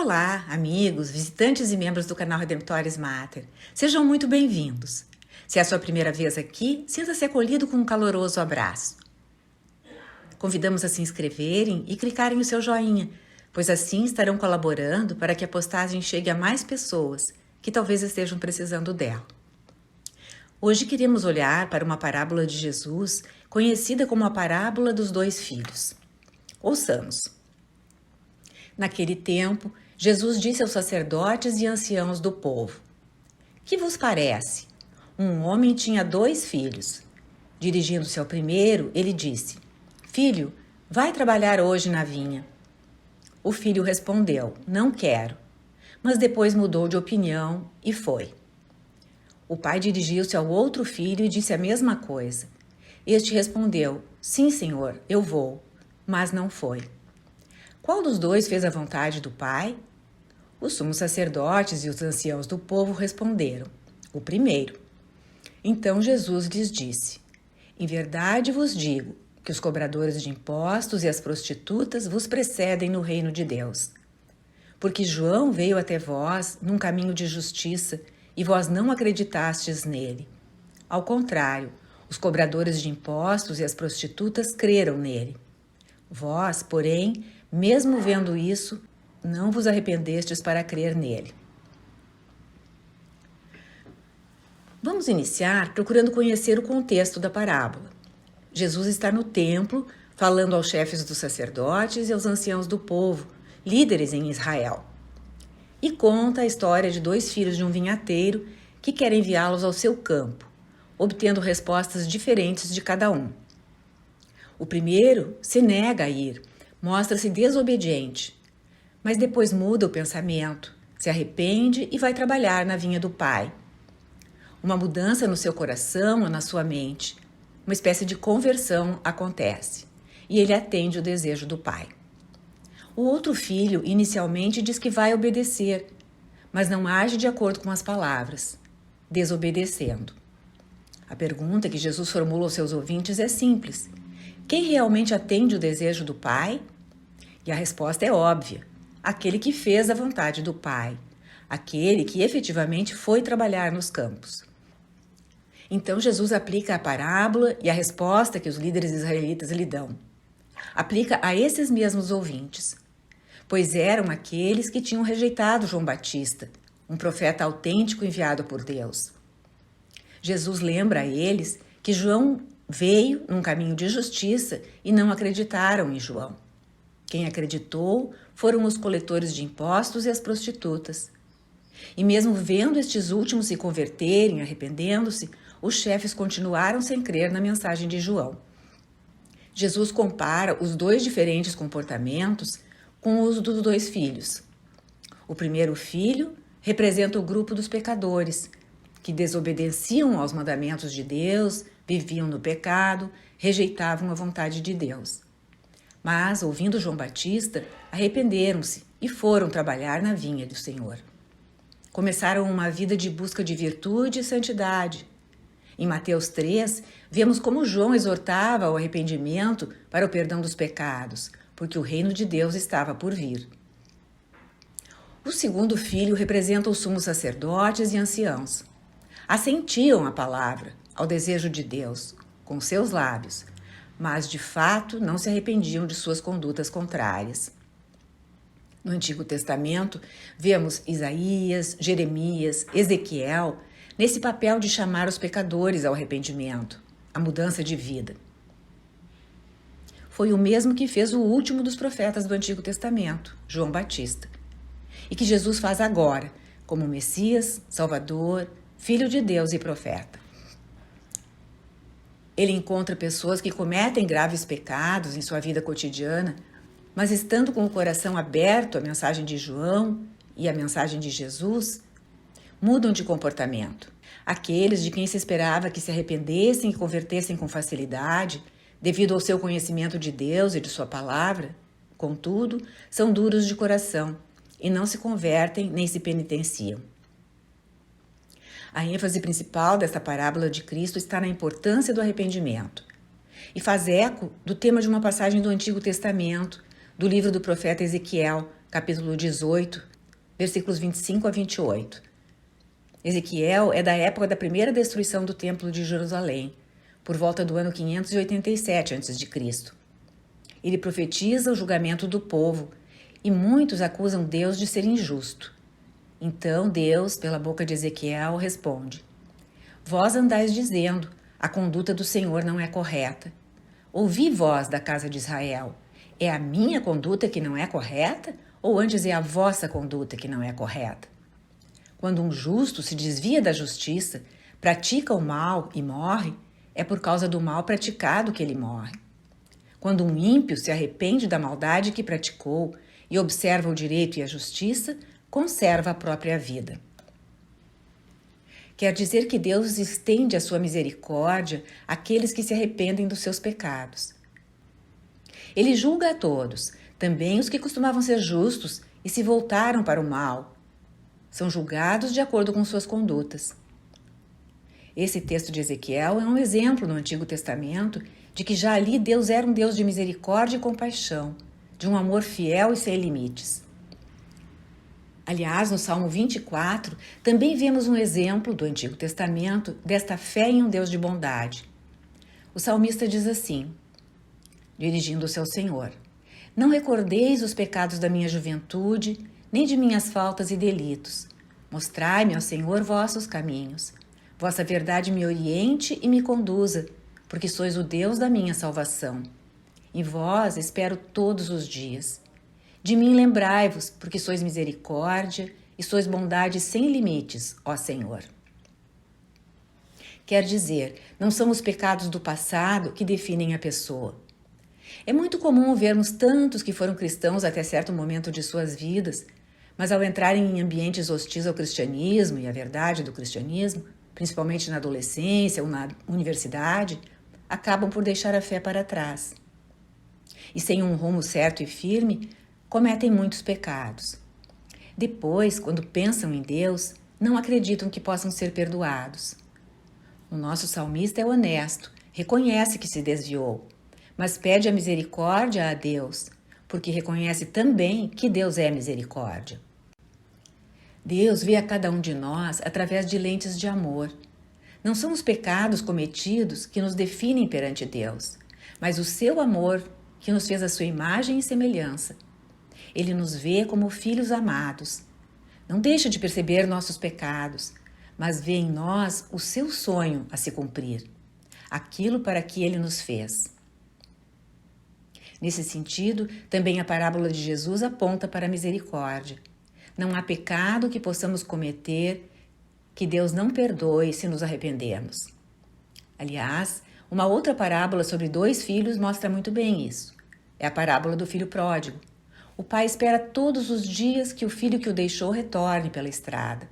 Olá, amigos, visitantes e membros do canal Redemptoris Mater. Sejam muito bem-vindos. Se é a sua primeira vez aqui, sinta-se acolhido com um caloroso abraço. Convidamos a se inscreverem e clicarem no seu joinha, pois assim estarão colaborando para que a postagem chegue a mais pessoas que talvez estejam precisando dela. Hoje queremos olhar para uma parábola de Jesus, conhecida como a parábola dos dois filhos. Ouçamos. Naquele tempo, Jesus disse aos sacerdotes e anciãos do povo: Que vos parece? Um homem tinha 2 filhos. Dirigindo-se ao primeiro, ele disse: Filho, vai trabalhar hoje na vinha. O filho respondeu: Não quero. Mas depois mudou de opinião e foi. O pai dirigiu-se ao outro filho e disse a mesma coisa. Este respondeu: Sim, senhor, eu vou. Mas não foi. Qual dos 2 fez a vontade do pai? Os sumos sacerdotes e os anciãos do povo responderam: O primeiro. Então Jesus lhes disse: Em verdade vos digo que os cobradores de impostos e as prostitutas vos precedem no reino de Deus. Porque João veio até vós num caminho de justiça e vós não acreditastes nele. Ao contrário, os cobradores de impostos e as prostitutas creram nele. Vós, porém, mesmo vendo isso, não vos arrependestes para crer nele. Vamos iniciar procurando conhecer o contexto da parábola. Jesus está no templo, falando aos chefes dos sacerdotes e aos anciãos do povo, líderes em Israel. E conta a história de 2 filhos de um vinhateiro que quer enviá-los ao seu campo, obtendo respostas diferentes de cada um. O primeiro se nega a ir, mostra-se desobediente, mas depois muda o pensamento, se arrepende e vai trabalhar na vinha do pai. Uma mudança no seu coração ou na sua mente, uma espécie de conversão acontece, e ele atende o desejo do pai. O outro filho inicialmente diz que vai obedecer, mas não age de acordo com as palavras, desobedecendo. A pergunta que Jesus formula aos seus ouvintes é simples: quem realmente atende o desejo do pai? E a resposta é óbvia: aquele que fez a vontade do pai, aquele que efetivamente foi trabalhar nos campos. Então Jesus aplica a parábola e a resposta que os líderes israelitas lhe dão. Aplica a esses mesmos ouvintes, pois eram aqueles que tinham rejeitado João Batista, um profeta autêntico enviado por Deus. Jesus lembra a eles que João veio num caminho de justiça e não acreditaram em João. Quem acreditou foram os coletores de impostos e as prostitutas. E mesmo vendo estes últimos se converterem, arrependendo-se, os chefes continuaram sem crer na mensagem de João. Jesus compara os 2 diferentes comportamentos com os dos 2 filhos. O primeiro filho representa o grupo dos pecadores, que desobedeciam aos mandamentos de Deus, viviam no pecado, rejeitavam a vontade de Deus. Mas, ouvindo João Batista, arrependeram-se e foram trabalhar na vinha do Senhor. Começaram uma vida de busca de virtude e santidade. Em Mateus 3, vemos como João exortava ao arrependimento para o perdão dos pecados, porque o reino de Deus estava por vir. O segundo filho representa os sumos sacerdotes e anciãos. Assentiam à palavra, ao desejo de Deus, com seus lábios, mas de fato não se arrependiam de suas condutas contrárias. No Antigo Testamento, vemos Isaías, Jeremias, Ezequiel nesse papel de chamar os pecadores ao arrependimento, à mudança de vida. Foi o mesmo que fez o último dos profetas do Antigo Testamento, João Batista, e que Jesus faz agora, como Messias, Salvador, Filho de Deus e profeta. Ele encontra pessoas que cometem graves pecados em sua vida cotidiana, mas estando com o coração aberto à mensagem de João e à mensagem de Jesus, mudam de comportamento. Aqueles de quem se esperava que se arrependessem e convertessem com facilidade, devido ao seu conhecimento de Deus e de sua palavra, contudo, são duros de coração e não se convertem nem se penitenciam. A ênfase principal desta parábola de Cristo está na importância do arrependimento e faz eco do tema de uma passagem do Antigo Testamento, do livro do profeta Ezequiel, capítulo 18, versículos 25 a 28. Ezequiel é da época da primeira destruição do Templo de Jerusalém, por volta do ano 587 a.C. Ele profetiza o julgamento do povo e muitos acusam Deus de ser injusto. Então Deus, pela boca de Ezequiel, responde: Vós andais dizendo, a conduta do Senhor não é correta. Ouvi vós da casa de Israel, é a minha conduta que não é correta? Ou antes é a vossa conduta que não é correta? Quando um justo se desvia da justiça, pratica o mal e morre, é por causa do mal praticado que ele morre. Quando um ímpio se arrepende da maldade que praticou e observa o direito e a justiça, conserva a própria vida. Quer dizer que Deus estende a sua misericórdia àqueles que se arrependem dos seus pecados. Ele julga a todos, também os que costumavam ser justos e se voltaram para o mal. São julgados de acordo com suas condutas. Esse texto de Ezequiel é um exemplo no Antigo Testamento de que já ali Deus era um Deus de misericórdia e compaixão, de um amor fiel e sem limites. Aliás, no Salmo 24, também vemos um exemplo do Antigo Testamento desta fé em um Deus de bondade. O salmista diz assim, dirigindo-se ao Senhor: Não recordeis os pecados da minha juventude, nem de minhas faltas e delitos. Mostrai-me, ó Senhor, vossos caminhos. Vossa verdade me oriente e me conduza, porque sois o Deus da minha salvação. Em vós espero todos os dias. De mim lembrai-vos, porque sois misericórdia e sois bondade sem limites, ó Senhor. Quer dizer, não são os pecados do passado que definem a pessoa. É muito comum vermos tantos que foram cristãos até certo momento de suas vidas, mas ao entrarem em ambientes hostis ao cristianismo e à verdade do cristianismo, principalmente na adolescência ou na universidade, acabam por deixar a fé para trás. E sem um rumo certo e firme, cometem muitos pecados. Depois, quando pensam em Deus, não acreditam que possam ser perdoados. O nosso salmista é honesto, reconhece que se desviou, mas pede a misericórdia a Deus, porque reconhece também que Deus é misericórdia. Deus vê a cada um de nós através de lentes de amor. Não são os pecados cometidos que nos definem perante Deus, mas o seu amor que nos fez a sua imagem e semelhança. Ele nos vê como filhos amados. Não deixa de perceber nossos pecados, mas vê em nós o seu sonho a se cumprir, aquilo para que ele nos fez. Nesse sentido, também a parábola de Jesus aponta para a misericórdia. Não há pecado que possamos cometer que Deus não perdoe se nos arrependermos. Aliás, uma outra parábola sobre 2 filhos mostra muito bem isso. É a parábola do filho pródigo. O pai espera todos os dias que o filho que o deixou retorne pela estrada.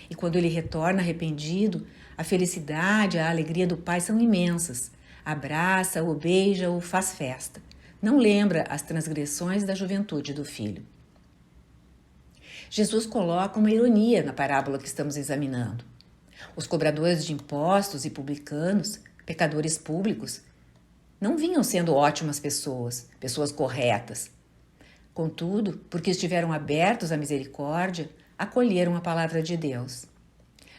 E quando ele retorna arrependido, a felicidade e a alegria do pai são imensas. Abraça-o, beija-o, faz festa. Não lembra as transgressões da juventude do filho. Jesus coloca uma ironia na parábola que estamos examinando. Os cobradores de impostos e publicanos, pecadores públicos, não vinham sendo ótimas pessoas, pessoas corretas. Contudo, porque estiveram abertos à misericórdia, acolheram a palavra de Deus.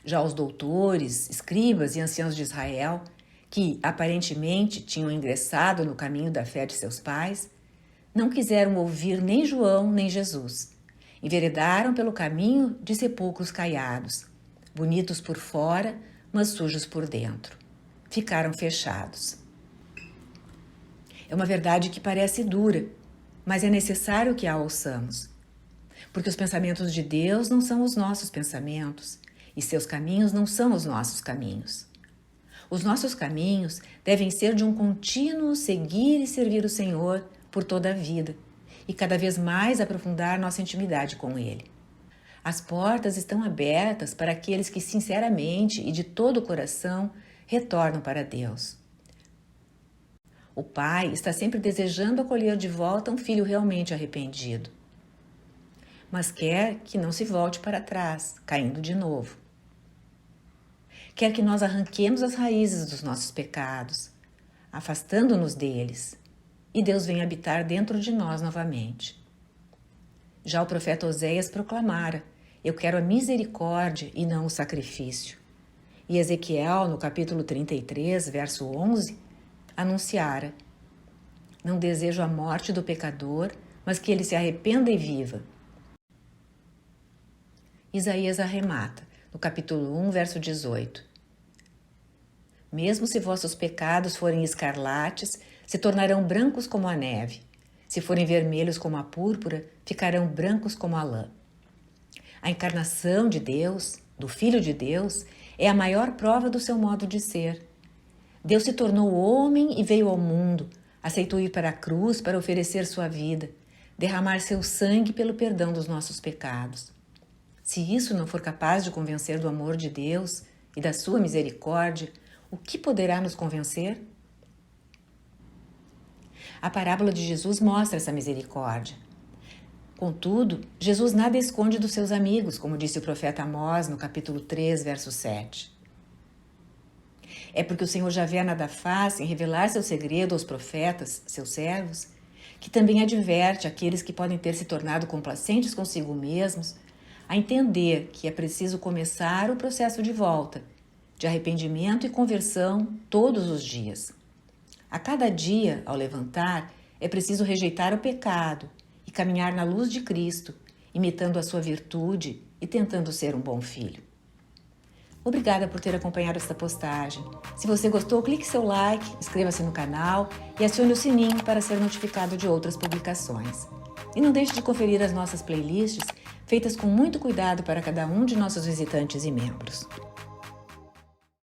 Já os doutores, escribas e anciãos de Israel, que aparentemente tinham ingressado no caminho da fé de seus pais, não quiseram ouvir nem João nem Jesus. Enveredaram pelo caminho de sepulcros caiados, bonitos por fora, mas sujos por dentro. Ficaram fechados. É uma verdade que parece dura, mas é necessário que a ouçamos. Porque os pensamentos de Deus não são os nossos pensamentos, e seus caminhos não são os nossos caminhos. Os nossos caminhos devem ser de um contínuo seguir e servir o Senhor por toda a vida, e cada vez mais aprofundar nossa intimidade com Ele. As portas estão abertas para aqueles que sinceramente e de todo o coração retornam para Deus. O Pai está sempre desejando acolher de volta um filho realmente arrependido, mas quer que não se volte para trás, caindo de novo. Quer que nós arranquemos as raízes dos nossos pecados, afastando-nos deles, e Deus venha habitar dentro de nós novamente. Já o profeta Oséias proclamara: eu quero a misericórdia e não o sacrifício. E Ezequiel, no capítulo 33, verso 11, anunciara: não desejo a morte do pecador, mas que ele se arrependa e viva. Isaías arremata, no capítulo 1, verso 18: mesmo se vossos pecados forem escarlates, se tornarão brancos como a neve. Se forem vermelhos como a púrpura, ficarão brancos como a lã. A encarnação de Deus, do Filho de Deus, é a maior prova do seu modo de ser. Deus se tornou homem e veio ao mundo, aceitou ir para a cruz para oferecer sua vida, derramar seu sangue pelo perdão dos nossos pecados. Se isso não for capaz de convencer do amor de Deus e da sua misericórdia, o que poderá nos convencer? A parábola de Jesus mostra essa misericórdia. Contudo, Jesus nada esconde dos seus amigos, como disse o profeta Amós no capítulo 3, verso 7. É porque o Senhor Javé nada faz em revelar seu segredo aos profetas, seus servos, que também adverte aqueles que podem ter se tornado complacentes consigo mesmos a entender que é preciso começar o processo de volta, de arrependimento e conversão todos os dias. A cada dia, ao levantar, é preciso rejeitar o pecado e caminhar na luz de Cristo, imitando a sua virtude e tentando ser um bom filho. Obrigada por ter acompanhado esta postagem. Se você gostou, clique seu like, inscreva-se no canal e acione o sininho para ser notificado de outras publicações. E não deixe de conferir as nossas playlists, feitas com muito cuidado para cada um de nossos visitantes e membros.